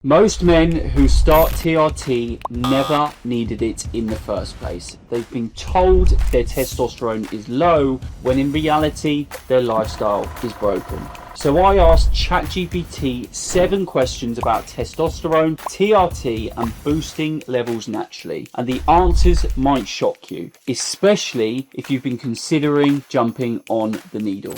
Most men who start TRT never needed it in the first place. They've been told their testosterone is low when in reality their lifestyle is broken. So I asked ChatGPT 7 questions about testosterone, TRT and boosting levels naturally. And the answers might shock you, especially if you've been considering jumping on the needle.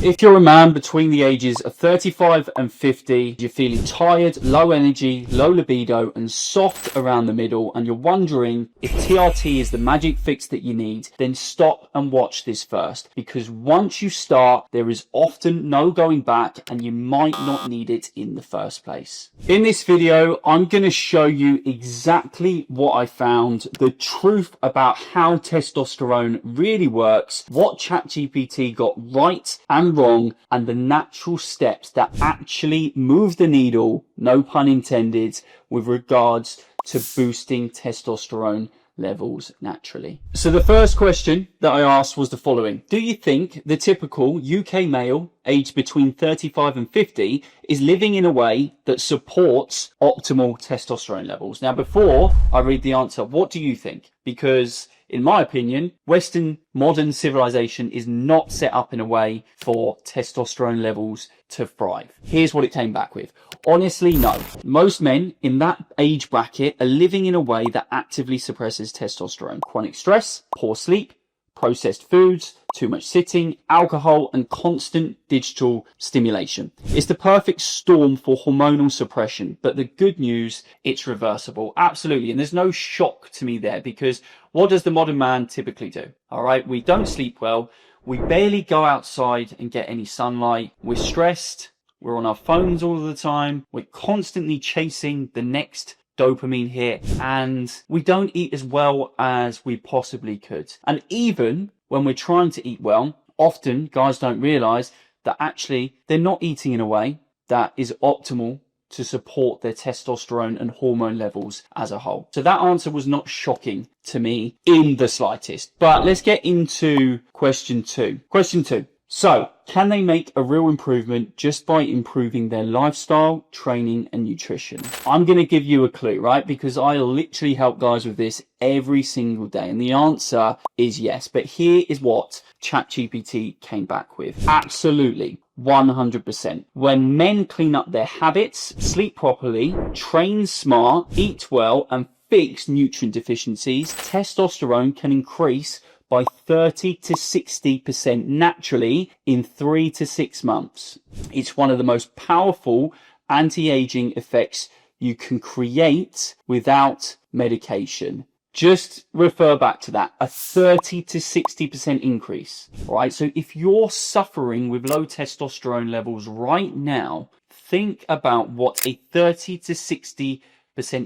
If you're a man between the ages of 35 and 50, you're feeling tired, low energy, low libido and soft around the middle, and you're wondering if TRT is the magic fix that you need, then stop and watch this first, because once you start, there is often no going back and you might not need it in the first place. In this video, I'm going to show you exactly what I found, the truth about how testosterone really works, what ChatGPT got right and wrong, and the natural steps that actually move the needle, no pun intended, with regards to boosting testosterone levels naturally. So the first question that I asked was the following: do you think the typical UK male aged between 35 and 50 is living in a way that supports optimal testosterone levels? Now, before I read the answer, what do you think? Because in my opinion, Western modern civilization is not set up in a way for testosterone levels to thrive. Here's what it came back with. Honestly, no. Most men in that age bracket are living in a way that actively suppresses testosterone. Chronic stress, poor sleep, processed foods, too much sitting, alcohol, and constant digital stimulation. It's the perfect storm for hormonal suppression, but the good news, it's reversible. Absolutely. And there's no shock to me there, because what does the modern man typically do? All right, we don't sleep well. We barely go outside and get any sunlight. We're stressed. We're on our phones all the time. We're constantly chasing the next dopamine hit, and we don't eat as well as we possibly could. And even when we're trying to eat well, often guys don't realize that actually they're not eating in a way that is optimal to support their testosterone and hormone levels as a whole. So that answer was not shocking to me in the slightest. But let's get into question two. Question two. So, can they make a real improvement just by improving their lifestyle, training, and nutrition? I'm going to give you a clue, right? Because I literally help guys with this every single day. And the answer is yes. But here is what ChatGPT came back with. Absolutely. 100%. When men clean up their habits, sleep properly, train smart, eat well, and fix nutrient deficiencies, testosterone can increase by 30 to 60% naturally in 3 to 6 months. It's one of the most powerful anti-aging effects you can create without medication. Just refer back to that, a 30 to 60% increase. All right, so if you're suffering with low testosterone levels right now, think about what a 30 to 60%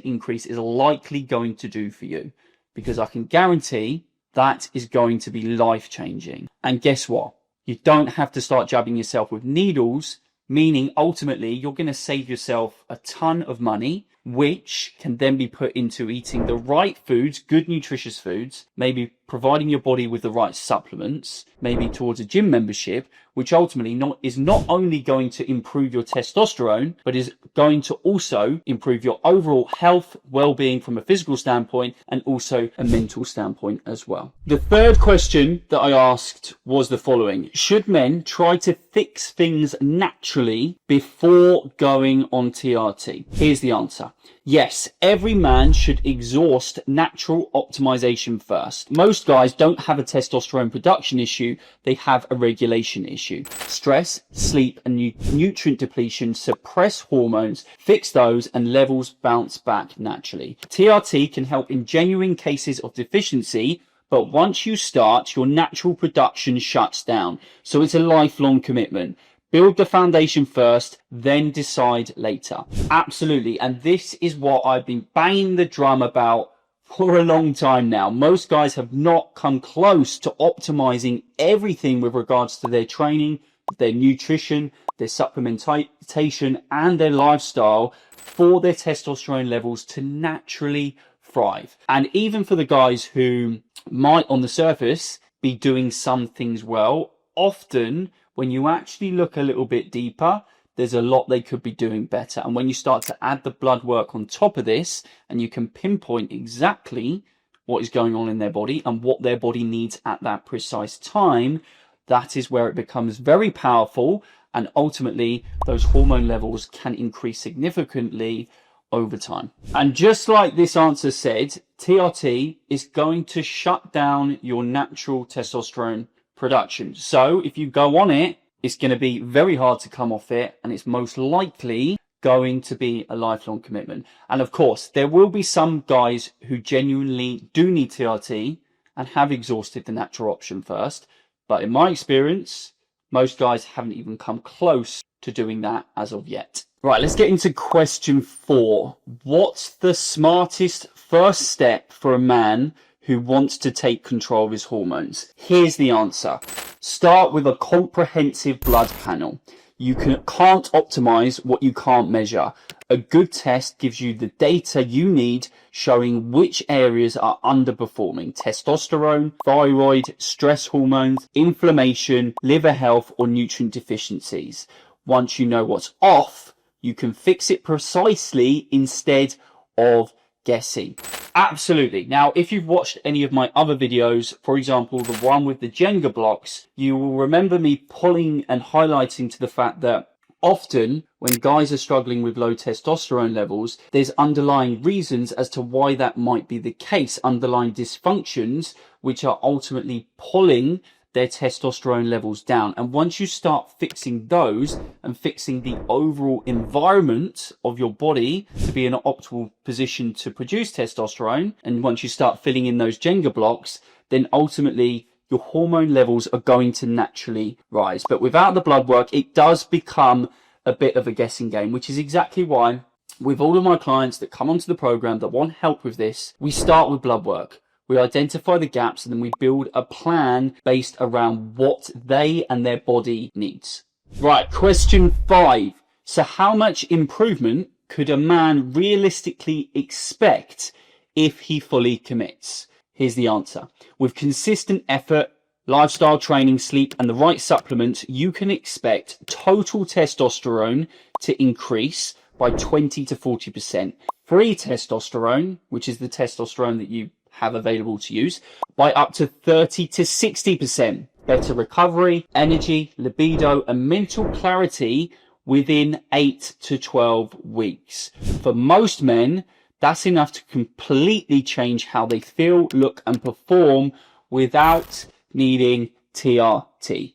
increase is likely going to do for you, because I can guarantee that is going to be life-changing. And guess what? You don't have to start jabbing yourself with needles, meaning ultimately you're going to save yourself a ton of money, which can then be put into eating the right foods, good nutritious foods, maybe providing your body with the right supplements, maybe towards a gym membership, which ultimately is not only going to improve your testosterone, but is going to also improve your overall health, well-being from a physical standpoint, and also a mental standpoint as well. The third question that I asked was the following: should men try to fix things naturally before going on TRT? Here's the answer. Yes, every man should exhaust natural optimization first. Most guys don't have a testosterone production issue, they have a regulation issue. Stress, sleep, and nutrient depletion suppress hormones, fix those, and levels bounce back naturally. TRT can help in genuine cases of deficiency, but once you start, your natural production shuts down. So it's a lifelong commitment. Build the foundation first, then decide later. Absolutely. And this is what I've been banging the drum about for a long time now. Most guys have not come close to optimizing everything with regards to their training, their nutrition, their supplementation, and their lifestyle for their testosterone levels to naturally thrive. And even for the guys who might on the surface be doing some things well, often When you actually look a little bit deeper, there's a lot they could be doing better. And when you start to add the blood work on top of this, and you can pinpoint exactly what is going on in their body and what their body needs at that precise time, that is where it becomes very powerful. And ultimately, those hormone levels can increase significantly over time. And just like this answer said, TRT is going to shut down your natural testosterone production. So if you go on it, it's going to be very hard to come off it, and it's most likely going to be a lifelong commitment. And of course, there will be some guys who genuinely do need TRT and have exhausted the natural option first. But in my experience, most guys haven't even come close to doing that as of yet. Right, let's get into question 4. What's the smartest first step for a man who wants to take control of his hormones? Here's the answer. Start with a comprehensive blood panel. You can't optimize what you can't measure. A good test gives you the data you need showing which areas are underperforming: testosterone, thyroid, stress hormones, inflammation, liver health, or nutrient deficiencies. Once you know what's off, you can fix it precisely instead of guessing. Absolutely. Now, if you've watched any of my other videos, for example, the one with the Jenga blocks, you will remember me pulling and highlighting to the fact that often when guys are struggling with low testosterone levels, there's underlying reasons as to why that might be the case, underlying dysfunctions, which are ultimately pulling their testosterone levels down. And once you start fixing those and fixing the overall environment of your body to be in an optimal position to produce testosterone, and once you start filling in those Jenga blocks, then ultimately your hormone levels are going to naturally rise. But without the blood work, it does become a bit of a guessing game, which is exactly why with all of my clients that come onto the program that want help with this, we start with blood work. We identify the gaps and then we build a plan based around what they and their body needs. Right, question 5. So how much improvement could a man realistically expect if he fully commits? Here's the answer. With consistent effort, lifestyle training, sleep, and the right supplements, you can expect total testosterone to increase by 20 to 40%. Free testosterone, which is the testosterone that you have available to use, by up to 30 to 60%. Better recovery, energy, libido, and mental clarity within 8 to 12 weeks. For most men, that's enough to completely change how they feel, look, and perform without needing TRT.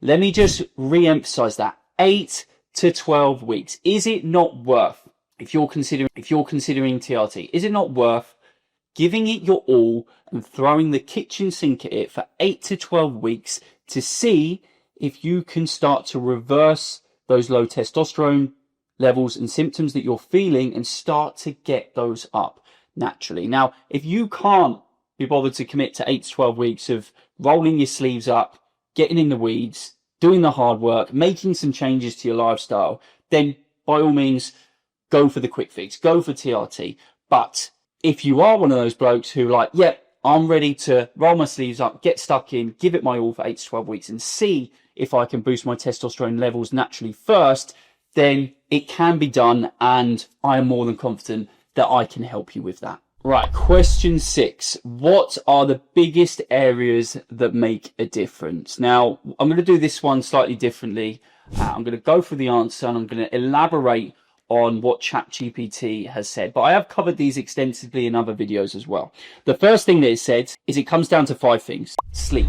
Let me just re-emphasize that. 8 to 12 weeks. Is it not worth, if you're considering TRT, is it not worth giving it your all and throwing the kitchen sink at it for 8 to 12 weeks to see if you can start to reverse those low testosterone levels and symptoms that you're feeling and start to get those up naturally? Now, if you can't be bothered to commit to 8 to 12 weeks of rolling your sleeves up, getting in the weeds, doing the hard work, making some changes to your lifestyle, then by all means, go for the quick fix, go for TRT. But if you are one of those blokes who like, yep, I'm ready to roll my sleeves up, get stuck in, give it my all for 8 to 12 weeks and see if I can boost my testosterone levels naturally first, then it can be done, and I am more than confident that I can help you with that. Right, question 6. What are the biggest areas that make a difference? Now, I'm going to do this one slightly differently. I'm going to go for the answer and I'm going to elaborate on what ChatGPT has said, but I have covered these extensively in other videos as well. The first thing that it said is it comes down to 5 things. Sleep.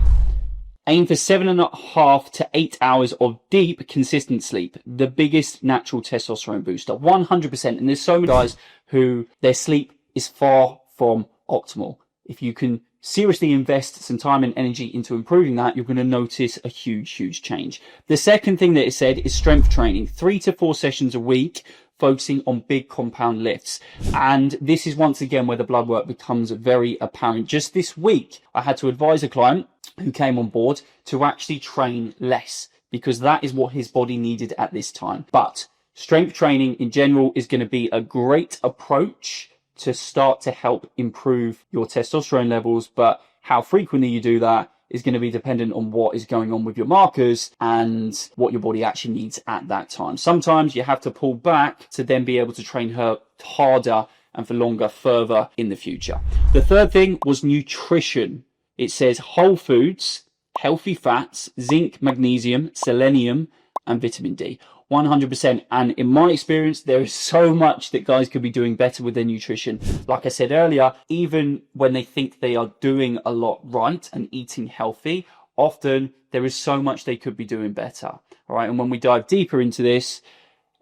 Aim for 7.5 to 8 hours of deep, consistent sleep. The biggest natural testosterone booster, 100%. And there's so many guys who their sleep is far from optimal. If you can seriously invest some time and energy into improving that, you're going to notice a huge change. The second thing that it said is strength training, 3 to 4 sessions a week, focusing on big compound lifts. And this is once again where the blood work becomes very apparent. Just this week, I had to advise a client who came on board to actually train less because that is what his body needed at this time. But strength training in general is going to be a great approach to start to help improve your testosterone levels. But how frequently you do that is going to be dependent on what is going on with your markers and what your body actually needs at that time. Sometimes you have to pull back to then be able to train her harder and for longer further in the future. The third thing was nutrition. It says whole foods, healthy fats, zinc, magnesium, selenium, and vitamin D. 100%. And in my experience, there is so much that guys could be doing better with their nutrition. Like I said earlier, even when they think they are doing a lot right and eating healthy, often there is so much they could be doing better. All right. And when we dive deeper into this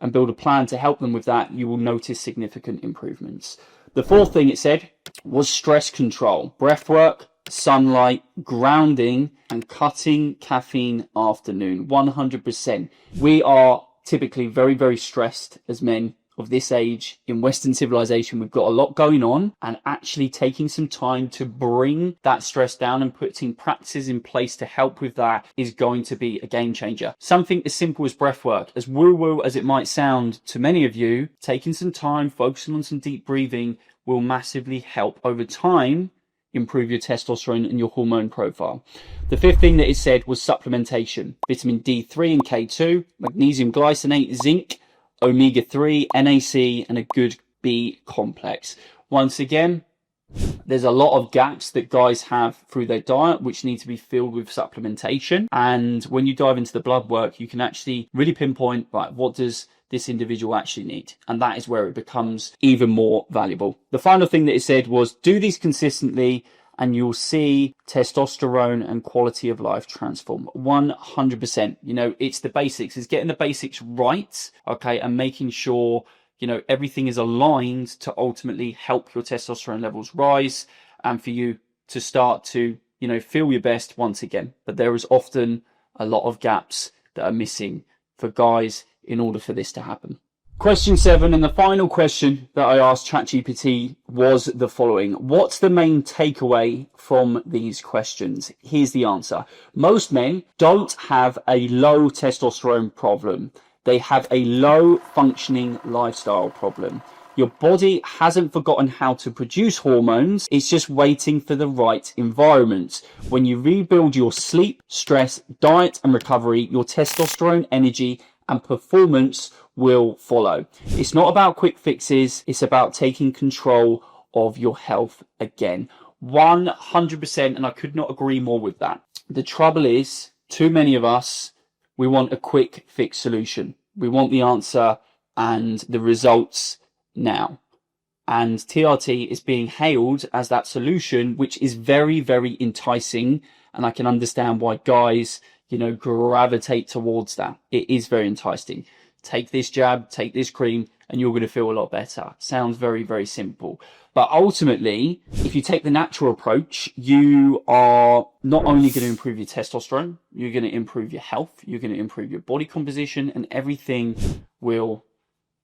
and build a plan to help them with that, you will notice significant improvements. The fourth thing it said was stress control, breath work, sunlight, grounding, and cutting caffeine afternoon. 100%. We are typically very, very stressed as men of this age in Western civilization. We've got a lot going on, and actually taking some time to bring that stress down and putting practices in place to help with that is going to be a game changer. Something as simple as breath work, as woo-woo as it might sound to many of you, taking some time, focusing on some deep breathing will massively help over time improve your testosterone and your hormone profile. The fifth thing that it said was supplementation. Vitamin D3 and K2, magnesium glycinate, zinc, omega-3, NAC, and a good B complex. Once again, there's a lot of gaps that guys have through their diet which need to be filled with supplementation. And when you dive into the blood work, you can actually really pinpoint, right, what does this individual actually need? And that is where it becomes even more valuable. The final thing that it said was do these consistently and you'll see testosterone and quality of life transform. 100%. You know, it's the basics. It's getting the basics right, okay, and making sure, you know, everything is aligned to ultimately help your testosterone levels rise and for you to start to, you know, feel your best once again. But there is often a lot of gaps that are missing for guys in order for this to happen. Question 7, and the final question that I asked ChatGPT was the following. What's the main takeaway from these questions? Here's the answer. Most men don't have a low testosterone problem. They have a low functioning lifestyle problem. Your body hasn't forgotten how to produce hormones. It's just waiting for the right environment. When you rebuild your sleep, stress, diet, and recovery, your testosterone, energy, and performance will follow. It's not about quick fixes. It's about taking control of your health again. 100%. And I could not agree more with that. The trouble is, too many of us, we want a quick fix solution. We want the answer and the results now. And TRT is being hailed as that solution, which is very, very enticing. And I can understand why guys, you know, gravitate towards that. It is very enticing. Take this jab, take this cream, and you're going to feel a lot better. Sounds very, very simple. But ultimately, if you take the natural approach, you are not only going to improve your testosterone, you're going to improve your health, you're going to improve your body composition, and everything will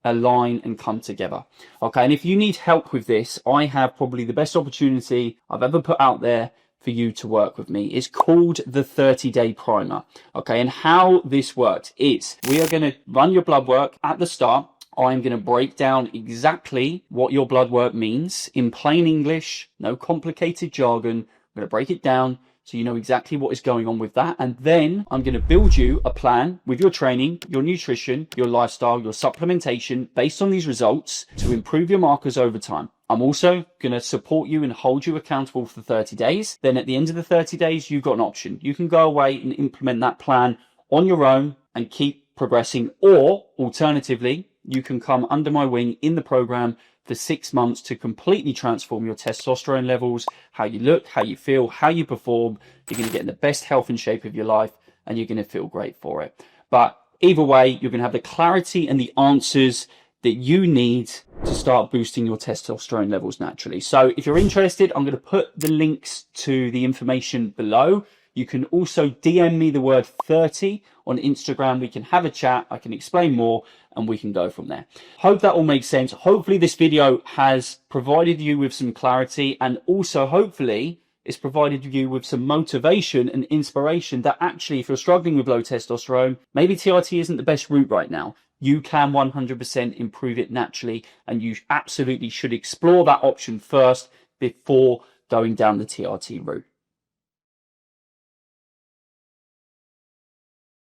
align and come together. Okay, and if you need help with this, I have probably the best opportunity I've ever put out there for you to work with me. It's called the 30-day primer. Okay, and how this works is we are going to run your blood work at the start. I'm going to break down exactly what your blood work means in plain English, no complicated jargon. I'm going to break it down so you know exactly what is going on with that. And then I'm going to build you a plan with your training, your nutrition, your lifestyle, your supplementation based on these results to improve your markers over time. I'm also going to support you and hold you accountable for 30 days. Then at the end of the 30 days, you've got an option. You can go away and implement that plan on your own and keep progressing. Or alternatively, you can come under my wing in the program for 6 months to completely transform your testosterone levels, how you look, how you feel, how you perform. You're going to get in the best health and shape of your life, and you're going to feel great for it. But either way, you're going to have the clarity and the answers that you need to start boosting your testosterone levels naturally. So if you're interested, I'm going to put the links to the information below. You can also DM me the word 30 on Instagram. We can have a chat. I can explain more and we can go from there. Hope that all makes sense. Hopefully this video has provided you with some clarity, and also hopefully it's provided you with some motivation and inspiration that actually, if you're struggling with low testosterone, maybe TRT isn't the best route right now. You can 100% improve it naturally, and you absolutely should explore that option first before going down the TRT route.